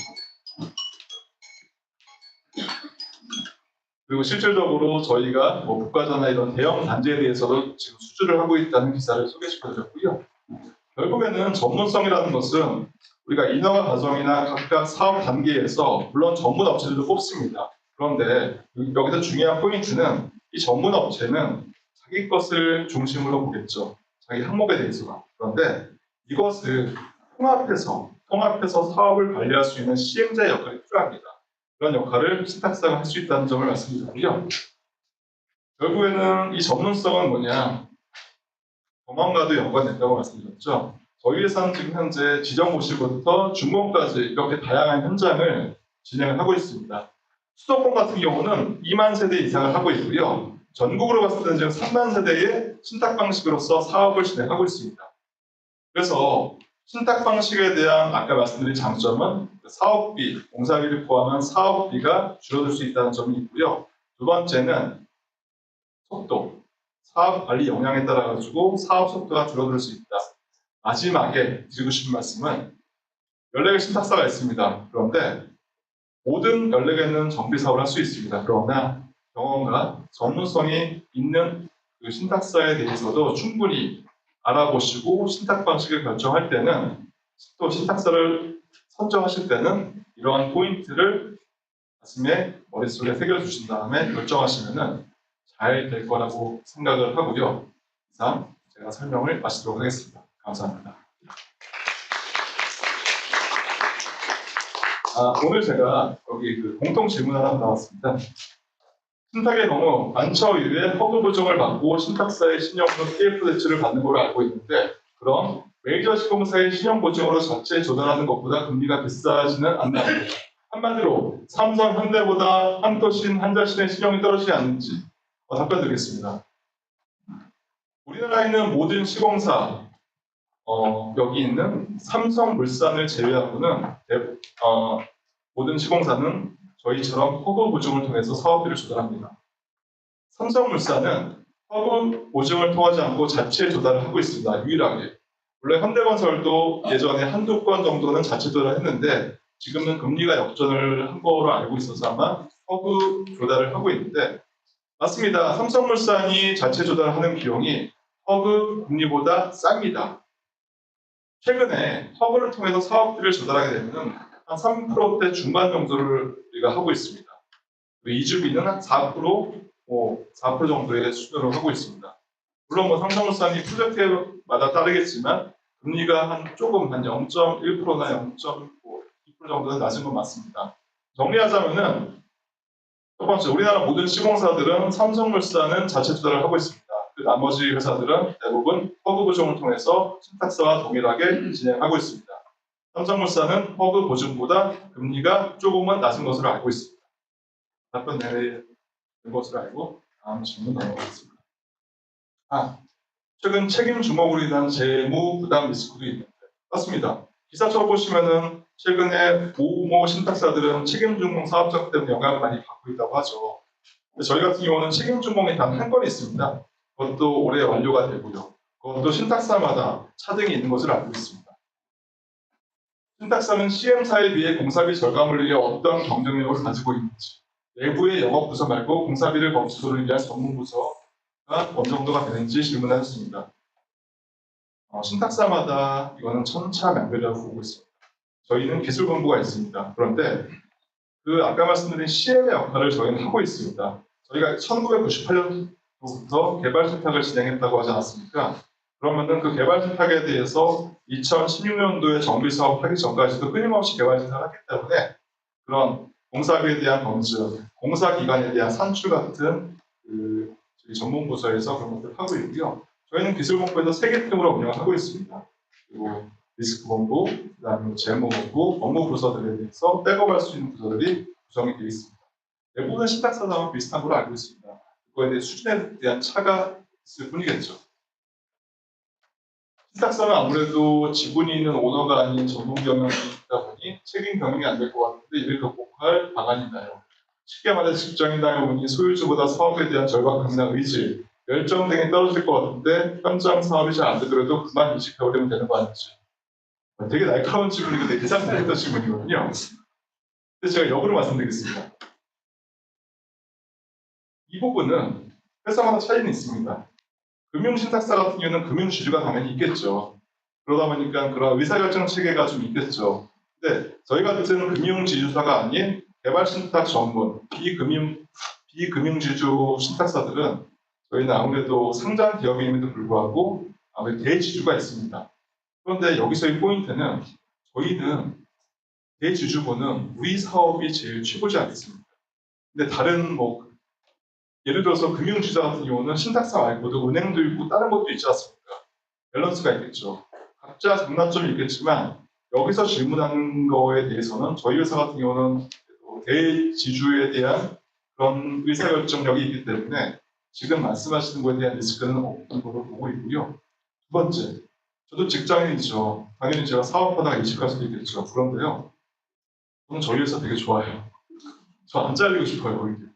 그리고 실질적으로 저희가 국가자나 이런 대형 단지에 대해서도 지금 수주를 하고 있다는 기사를 소개시켜드렸고요. 결국에는 전문성이라는 것은 우리가 인허가 과정이나 각각 사업 단계에서 물론 전문 업체들도 뽑습니다. 그런데 여기서 중요한 포인트는 이 전문 업체는 자기 것을 중심으로 보겠죠. 자기 항목에 대해서가. 그런데 이것을 통합해서 사업을 관리할 수 있는 시행자의 역할이 필요합니다. 그런 역할을 신탁사가 할 수 있다는 점을 말씀드리고요. 결국에는 이 전문성은 뭐냐? 경험과도 연관된다고 말씀드렸죠. 저희 회사는 지금 현재 지정 고시부터 중공까지 이렇게 다양한 현장을 진행을 하고 있습니다. 수도권 같은 경우는 2만 세대 이상을 하고 있고요. 전국으로 봤을 때는 지금 3만 세대의 신탁 방식으로서 사업을 진행하고 있습니다. 그래서 신탁 방식에 대한 아까 말씀드린 장점은 사업비, 공사비를 포함한 사업비가 줄어들 수 있다는 점이 있고요. 두 번째는 속도, 사업 관리 역량에 따라 가지고 사업 속도가 줄어들 수 있다. 마지막에 드리고 싶은 말씀은 14개 신탁사가 있습니다. 그런데 모든 14개는 정비 사업을 할 수 있습니다. 그러나 경험과 전문성이 있는 그 신탁사에 대해서도 충분히 알아보시고 신탁 방식을 결정할 때는 또 신탁사를 선정하실 때는 이러한 포인트를 가슴에 머릿속에 새겨주신 다음에 결정하시면 잘 될 거라고 생각을 하고요. 이상 제가 설명을 마치도록 하겠습니다. 감사합니다. 오늘 제가 여기 공통 질문 하나 나왔습니다. 신탁의 경우 안처 이후에 허브 보증을 받고 신탁사의 신용으로 PF 대출을 받는 걸로 알고 있는데, 그럼 메이저 시공사의 신용 보증으로 자체 조달하는 것보다 금리가 비싸지는 않나요? 한마디로 삼성, 현대보다 한토신, 한자신의 신용이 떨어지지 않는지 답변 드리겠습니다. 우리나라에 있는 모든 시공사, 여기 있는 삼성물산을 제외하고는 모든 시공사는 저희처럼 허브 보증을 통해서 사업비를 조달합니다. 삼성물산은 허브 보증을 통하지 않고 자체 조달을 하고 있습니다. 유일하게. 원래 현대건설도 예전에 한두 건 정도는 자체 조달을 했는데 지금은 금리가 역전을 한 거로 알고 있어서 아마 허브 조달을 하고 있는데, 맞습니다. 삼성물산이 자체 조달하는 비용이 허브 금리보다 쌉니다. 최근에 허브를 통해서 사업비를 조달하게 되면 한 3%대 중반 정도를 우리가 하고 있습니다. 이주비는 한 4%, 4% 정도의 수준으로 하고 있습니다. 물론 삼성물산이 프로젝트마다 따르겠지만 금리가 한 0.1%나 0.2% 정도는 낮은 건 맞습니다. 정리하자면은 첫 번째, 우리나라 모든 시공사들은 삼성물산은 자체 조달을 하고 있습니다. 그 나머지 회사들은 대부분 허브 보증을 통해서 신탁사와 동일하게 진행하고 있습니다. 삼성물산은 허브 보증보다 금리가 조금은 낮은 것으로 알고 있습니다. 답변 내외인 것으로 알고 다음 질문 넘어가겠습니다. 최근 책임 주목으로 인한 재무 부담 리스크도 있는데, 맞습니다. 기사처럼 보시면은 최근에 모모 신탁사들은 책임 준공 사업장 때문에 영향을 많이 받고 있다고 하죠. 근데 저희 같은 경우는 책임 준공이 단 한 건이 있습니다. 그것도 올해 완료가 되고요. 그것도 신탁사마다 차등이 있는 것을 알고 있습니다. 신탁사는 CM사에 비해 공사비 절감을 위해 어떤 경쟁력을 가지고 있는지, 내부의 영업부서 말고 공사비를 검수를 위한 전문부서가 어느 정도가 되는지 질문하셨습니다. 신탁사마다 이거는 천차만별이라고 보고 있습니다. 저희는 기술본부가 있습니다. 그런데 아까 말씀드린 CM의 역할을 저희는 하고 있습니다. 저희가 1998년부터 개발 신탁을 진행했다고 하지 않았습니까? 그러면은 그 개발 신탁에 대해서 2016년도에 정비 사업 하기 전까지도 끊임없이 개발 신탁을 했기 때문에 그런 공사비에 대한 검증, 공사 기간에 대한 산출 같은 저희 전문부서에서 그런 것들을 하고 있고요. 저희는 기술본부에서 3개 팀으로 운영을 하고 있습니다. 그리고 리스크 본부, 그다음에 재무 본부, 업무 부서들에 대해서 백업할 수 있는 부서들이 구성이 되어 있습니다. 대부분 신탁사도 비슷한 걸로 알고 있습니다. 그거에 대해 수준에 대한 차가 있을 뿐이겠죠. 신탁사는 아무래도 지분이 있는 오너가 아닌 전문 경영이 있다 보니 책임 경영이 안 될 것 같은데 이를 극복할 방안이 있나요? 쉽게 말해 직장인당해 보니 소유주보다 사업에 대한 절박함이나 의지, 열정 등이 떨어질 것 같은데 현장 사업이 잘 안 되더라도 그만 이직해버리면 되는 거 아닌지. 되게 날카로운 질문이고 되게 예상 못했던 질문이거든요. 근데 제가 역으로 말씀드리겠습니다. 이 부분은 회사마다 차이는 있습니다. 금융신탁사 같은 경우는 금융주주가 당연히 있겠죠. 그러다 보니까 그런 의사결정 체계가 좀 있겠죠. 근데 저희 같은 금융지주사가 아닌 개발신탁 전문, 비금융지주 신탁사들은 저희는 아무래도 상장 기업임에도 불구하고 아무래도 대지주가 있습니다. 그런데 여기서의 포인트는 저희는 대지주부는 우리 사업이 제일 최고지 않겠습니까? 근데 다른 예를 들어서 금융지주사 같은 경우는 신탁사 말고도 은행도 있고 다른 것도 있지 않습니까? 밸런스가 있겠죠. 각자 장단점이 있겠지만 여기서 질문하는 거에 대해서는 저희 회사 같은 경우는 대지주에 대한 그런 의사결정력이 있기 때문에 지금 말씀하시는 거에 대한 리스크는 없는 걸로 보고 있고요. 두 번째, 저도 직장인이죠. 당연히 제가 사업하다가 이직할 수도 있겠죠. 그런데요, 저는 저희 회사 되게 좋아해요. 저 안 잘리고 싶어요, 오히려.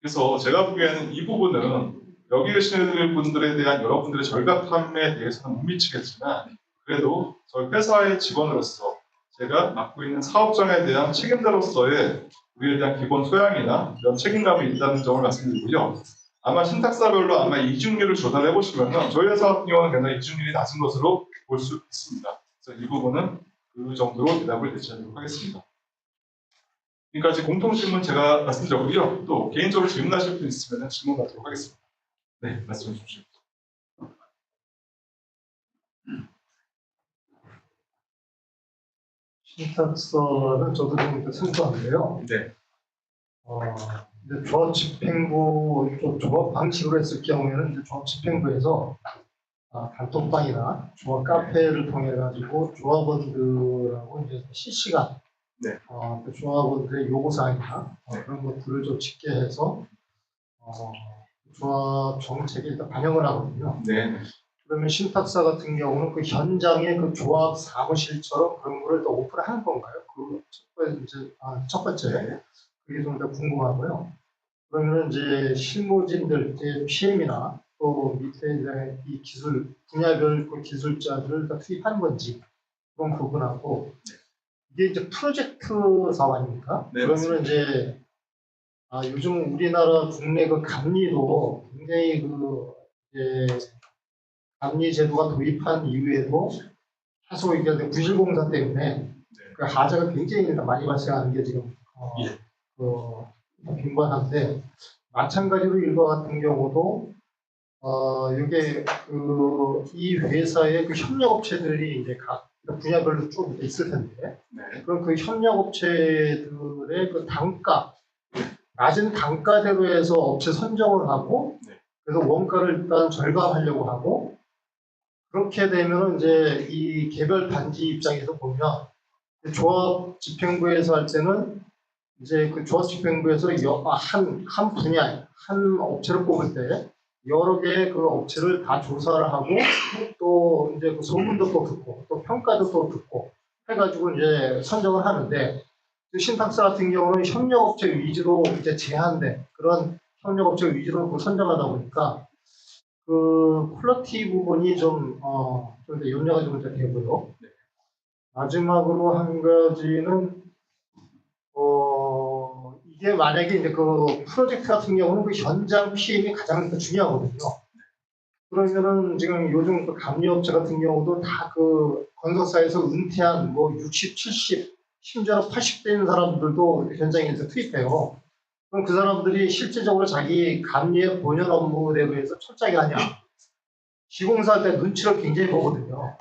그래서 제가 보기에는 이 부분은 여기 계시는 분들에 대한 여러분들의 절박함에 대해서는 못 미치겠지만 그래도 저희 회사의 직원으로서 제가 맡고 있는 사업장에 대한 책임자로서의 우리에 대한 기본 소양이나 이런 책임감이 있다는 점을 말씀드리고요. 아마 신탁사별로 아마 이중률을 조사해 보시면 저희 회사 같은 경우는 굉장히 이중률이 낮은 것으로 볼 수 있습니다. 그래서 이 부분은 그 정도로 대답을 대체하도록 하겠습니다. 지금까지 공통질문 제가 말씀드렸고요. 또 개인적으로 질문하실 분 있으면 질문 받도록 하겠습니다. 네, 말씀해 주십시오. 신탁서는 저도 좀 생소한데요. 네. 이제 조합집행부 조합 방식으로 했을 경우에는 이제 조합집행부에서 단톡방이나 조합 카페를 통해 가지고 조합원들하고 이제 실시간 네. 그 조합원들의 요구사항이나 그런 것들을 좀 집계해서 조합 정책에 일단 반영을 하거든요. 네. 그러면 신탁사 같은 경우는 그 현장의 그 조합 사무실처럼 그런 거를 또 오픈하는 건가요? 첫 번째 그게 좀 더 궁금하고요. 그러면 이제 실무진들, 이제 PM이나 또 밑에 이제 이 기술 분야별 그 기술자들을 다 투입하는 건지 그런 부분하고 이게 이제 프로젝트 사업 아닙니까? 네, 그러면 맞습니다. 이제 요즘 우리나라 국내 그 감리도 굉장히 감리 제도가 도입한 이후에도 다소 이게 부실공사 때문에 그 하자가 굉장히 많이 발생하는 게 지금 빈번한데 마찬가지로 이거 같은 경우도 이게 이 회사의 그 협력업체들이 이제 각 분야별로 쭉 있을 텐데 그럼 그 협력업체들의 그 단가 낮은 단가대로 해서 업체 선정을 하고 그래서 원가를 일단 절감하려고 하고 그렇게 되면은 이제 이 개별 단지 입장에서 보면 조합 집행부에서 할 때는 이제 그 조합 집행부에서 한 분야 한 업체를 뽑을 때 여러 개의 그 업체를 다 조사를 하고 또 이제 그 소문도 또 듣고 또 평가도 또 듣고 해가지고 이제 선정을 하는데 신탁사 같은 경우는 협력업체 위주로 이제 제한된 그런 협력업체 위주로 그 선정하다 보니까 그 퀄리티 부분이 좀 염려가 좀 되고요. 마지막으로 한 가지는 이게 만약에 이제 그 프로젝트 같은 경우는 그 현장 PM이 가장 중요하거든요. 그러면은 지금 요즘 그 감리업체 같은 경우도 다 그 건설사에서 은퇴한 60, 70, 심지어 80대 있는 사람들도 현장에서 투입해요. 그럼 그 사람들이 실질적으로 자기 감리의 본연 업무대로 해서 철저하게 하냐? 시공사할 때 눈치를 굉장히 보거든요.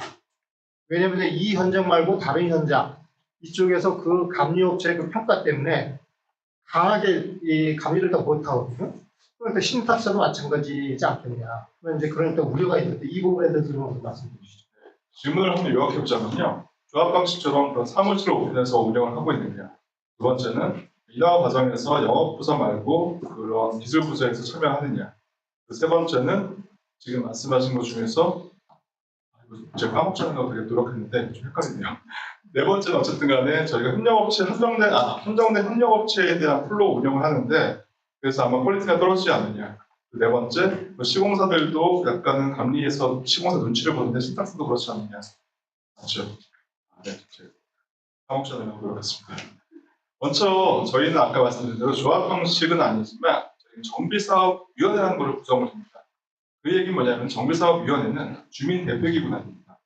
왜냐하면 이 현장 말고 다른 현장 이쪽에서 그 감리업체의 그 평가 때문에 강하게 이 감리를 다 못하거든요. 그러니까 신탁사도 마찬가지지 않겠냐. 그러니까 우려가 있는데 이 부분에 대해서 좀 말씀해 주시죠. 질문을 한번 요약해 보자면요. 조합 방식처럼 그런 사무실을 오픈해서 운영을 하고 있느냐. 두 번째는 인하 과정에서 영업부서 말고 그런 기술부서에서 참여하느냐. 그 세 번째는 지금 말씀하신 것 중에서 제가 까먹자는 거 되게 노력했는데 좀 헷갈리네요. 네 번째는 어쨌든 간에 저희가 한정된 협력업체에 대한 풀로 운영을 하는데 그래서 아마 퀄리티가 떨어지지 않느냐. 네 번째, 시공사들도 약간은 감리해서 시공사 눈치를 보는데 신탁사도 그렇지 않느냐. 맞죠? 네, 제가 까먹자는 거 노력했습니다. 먼저 저희는 아까 말씀드린 대로 조합 방식은 아니지만 저희는 정비사업위원회라는 것을 구성을 합니다. 그 얘기는 뭐냐면 정비사업위원회는 주민 대표기구단입니다.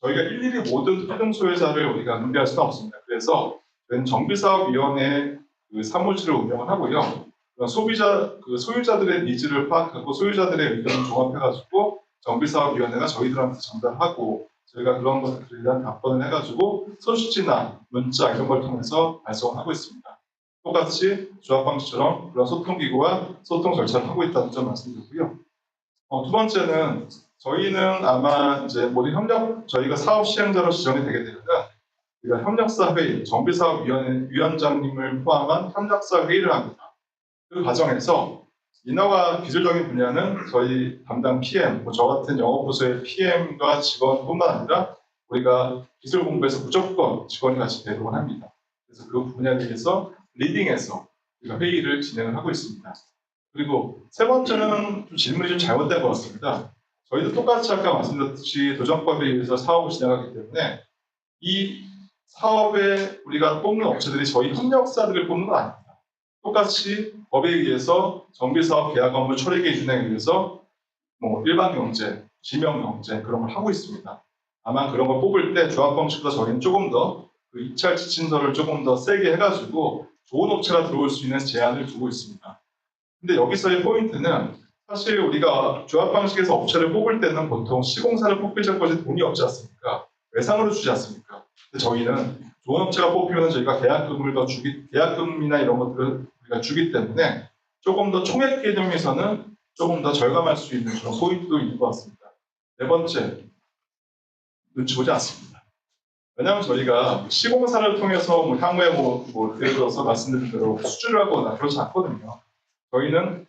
저희가 일일이 모든 토종 소유자를 우리가 응대할 수는 없습니다. 그래서 저희는 정비사업위원회 그 사무실을 운영을 하고요. 소유자들의 니즈를 파악하고 소유자들의 의견을 종합해가지고 정비사업위원회가 저희들한테 전달하고 저희가 그런 것들에 대한 답변을 해가지고 소식지나 문자 이런 걸 통해서 발송을 하고 있습니다. 똑같이 조합 방식처럼 그런 소통기구와 소통 절차를 하고 있다는 점 말씀드리고요. 두 번째는 저희는 아마 이제 모든 저희가 사업 시행자로 지정이 되게 되면은 우리가 협력사 회의, 정비사업위원회 위원장님을 포함한 협력사 회의를 합니다. 그 과정에서 인허가 기술적인 분야는 저희 담당 PM, 저 같은 영업부서의 PM과 직원뿐만 아니라 우리가 기술본부에서 무조건 직원이 같이 대동을 합니다. 그래서 그 분야에 대해서 리딩해서 우리가 회의를 진행을 하고 있습니다. 그리고 세 번째는 좀 질문이 좀 잘못된 것 같습니다. 저희도 똑같이 아까 말씀드렸듯이 도정법에 의해서 사업을 진행하기 때문에 이 사업에 우리가 뽑는 업체들이 저희 협력사들을 뽑는 건 아닙니다. 똑같이 법에 의해서 정비사업 계약 업무 처리 기준에 의해서 일반 경제, 지명 경제 그런 걸 하고 있습니다. 다만 그런 걸 뽑을 때 조합 방식보다 저희는 조금 더 그 입찰 지침서를 조금 더 세게 해가지고 좋은 업체가 들어올 수 있는 제한을 두고 있습니다. 근데 여기서의 포인트는 사실 우리가 조합 방식에서 업체를 뽑을 때는 보통 시공사를 뽑기 전까지 돈이 없지 않습니까? 외상으로 주지 않습니까? 근데 저희는 좋은 업체가 뽑히면 저희가 계약금이나 이런 것들을 우리가 주기 때문에 조금 더 총액 개념에서는 조금 더 절감할 수 있는 그런 포인트도 있는 것 같습니다. 네 번째, 눈치 보지 않습니다. 왜냐하면 저희가 시공사를 통해서 향후에 예를 들어서 말씀드린 대로 수주를 하거나 그렇지 않거든요. 저희는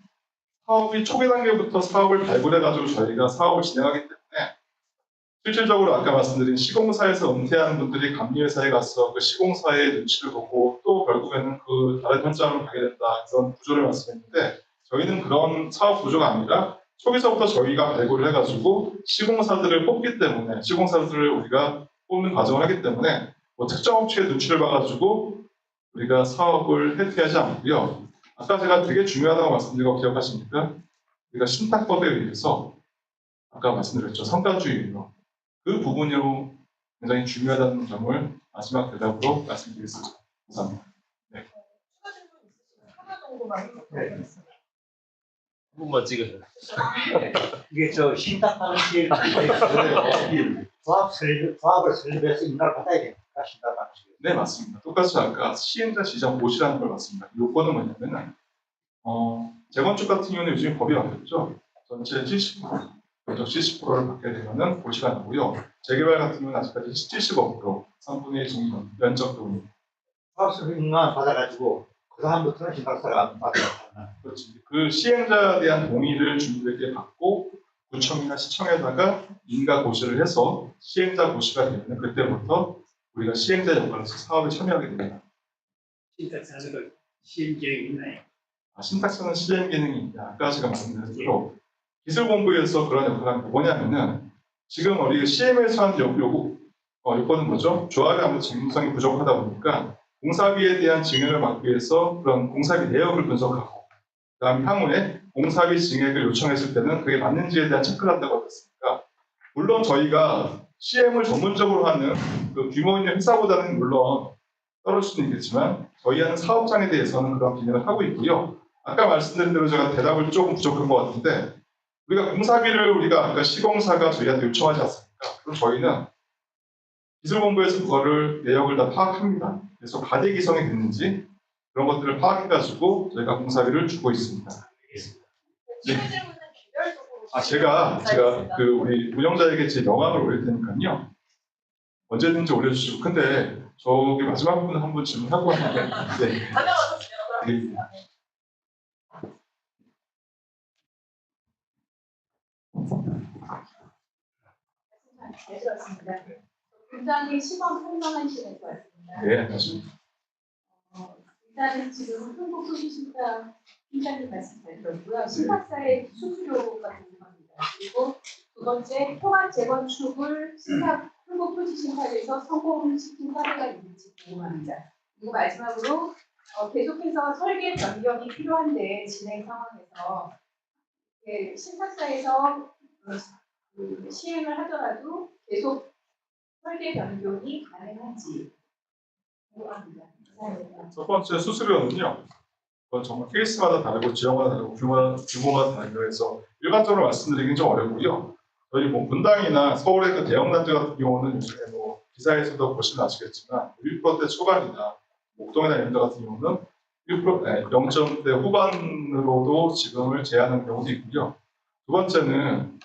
사업이 초기 단계부터 사업을 발굴해가지고 저희가 사업을 진행하기 때문에 실질적으로 아까 말씀드린 시공사에서 은퇴하는 분들이 감리회사에 가서 그 시공사의 눈치를 보고 또 결국에는 그 다른 현장으로 가게 된다 그런 구조를 말씀했는데 저희는 그런 사업 구조가 아니라 초기서부터 저희가 발굴을 해가지고 시공사들을 뽑기 때문에 시공사들을 우리가 뽑는 과정을 하기 때문에 특정 업체의 눈치를 봐가지고 우리가 사업을 해태하지 않고요. 아까 제가 되게 중요하다고 말씀드린 거 기억하십니까? 우리가 신탁법에 의해서 아까 말씀드렸죠. 성과주의로 그 부분으로 굉장히 중요하다는 점을 마지막 대답으로 말씀드리겠습니다. 감사합니다. 네. 추가 질문 있으시면 하나 정도만 네. 해주세요. 한번만 찍으세요. 이게 저 신탁하는 시에 조합을 설립해서 인가를 받아야 됩니까? 신탁하는 시. 네, 맞습니다. 똑같이 아까 시행자 지정 모시라는 걸 봤습니다. 요건은 뭐냐면은 재건축 같은 경우는 요즘 법이 바뀌었죠. 전체 70%, 면적 70%를 받게 되면은 고시가 나고요. 재개발 같은 경우는 아직까지 75%, 3분의 1 정도 면적 동의. 조합 인가 받아가지고 그 다음부터는 신탁사가 안 받아요. 그렇지. 그 시행자에 대한 동의를 주민들께 받고 구청이나 시청에다가 인가 고시를 해서 시행자 고시가 되면 그때부터 우리가 시행자 역할로서 사업에 참여하게 됩니다. 신탁사는 시행 계획이 있나요? 신탁사는 시행 기능이 있다. 아까 제가 말씀드린 대로 기술본부에서 그런 역할을 하는 게 뭐냐면은 지금 우리 CM에서 한 요건은 뭐죠? 조합이 아무래도 직무성이 부족하다 보니까 공사비에 대한 증액을 막기 위해서 그런 공사비 내역을 분석하고 그다음 향후에 공사비 증액을 요청했을 때는 그게 맞는지에 대한 체크를 한다고 했습니까? 물론 저희가 CM을 전문적으로 하는 그 규모 있는 회사보다는 물론 떨어질 수는 있겠지만 저희 하는 사업장에 대해서는 그런 기능을 하고 있고요. 아까 말씀드린 대로 제가 대답을 조금 부족한 것 같은데 우리가 공사비를 우리가 아까 시공사가 저희한테 요청하지 않습니까? 그럼 저희는 기술본부에서 그거를 내역을 다 파악합니다. 그래서 가대기성이 됐는지 그런 것들을 파악해가지고 저희가 공사비를 주고 있습니다. 추가 질문은 개별적으로 제가 그 우리 운영자에게 제 명함을 올릴 테니까요. 언제든지 올려주시고. 근데 저기 마지막 분 한 분 질문하고 하는데. 네. 네. 잘 들었습니다. 굉장히 시범 설명한 시간이 왔습니다. 네, 맞습니다. 일단은 지금 흥국소비심사 팀장님 말씀 잘 들었고요. 신박사의 수수료가 궁금합니다. 그리고 두 번째 통합 재건축을 흥국토지심사에서 성공시킨 사례가 있는지 궁금합니다. 그리고 마지막으로 계속해서 설계 변경이 필요한데 진행 상황에서 신박사에서 시행을 하더라도 계속 설계 변경이 가능한지 궁금합니다. 첫 번째 수수료는요. 그건 정말 케이스마다 다르고 지역마다 다르고 규모마다 다르고 해서 일반적으로 말씀드리긴 좀 어렵고요. 저희 뭐 분당이나 서울의 그 대형 단지 같은 경우는 요즘에 뭐 기사에서도 보시면 아시겠지만 1%대 초반이나 목동이나 이런 데 같은 경우는 0점대 후반으로도 지금을 제한하는 경우도 있고요. 두 번째는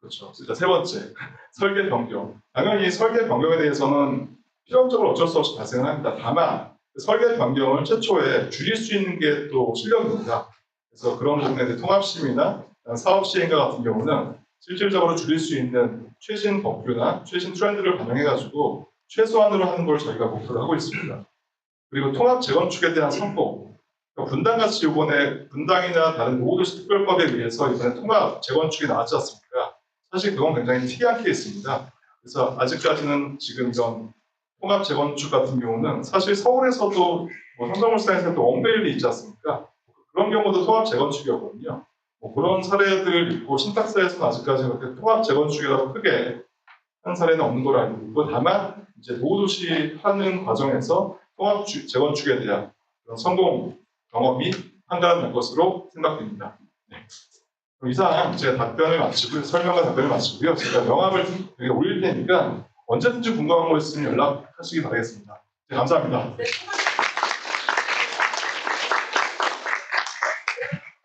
그렇죠. 진짜 세 번째 설계 변경. 당연히 설계 변경에 대해서는 필연적으로 어쩔 수 없이 발생을 합니다. 다만 설계 변경을 최초에 줄일 수 있는 게 또 실력입니다. 그래서 그런 부분에 대해 통합심이나 사업 시행과 같은 경우는 실질적으로 줄일 수 있는 최신 법규나 최신 트렌드를 반영해가지고 최소한으로 하는 걸 저희가 목표로 하고 있습니다. 그리고 통합 재건축에 대한 선포. 분당같이 이번에 분당이나 다른 노후도시 특별법에 의해서 이번에 통합 재건축이 나왔지 않습니까? 사실 그건 굉장히 특이한 케이스입니다. 그래서 아직까지는 지금 이런 통합 재건축 같은 경우는 사실 서울에서도 삼성물산에서도 원베일이 있지 않습니까? 그런 경우도 통합 재건축이었거든요. 그런 사례들 있고 신탁사에서는 아직까지 그렇게 통합 재건축이라고 크게 한 사례는 없는 걸로 알고 있고 다만 이제 노후도시 하는 과정에서 통합 재건축에 대한 그런 성공 경험이 한가한 것으로 생각됩니다. 네. 이상 제가 답변을 마치고 설명과 답변을 마치고요. 제가 명함을 올릴 테니까 언제든지 궁금한 거 있으면 연락하시기 바라겠습니다. 네, 감사합니다. 네,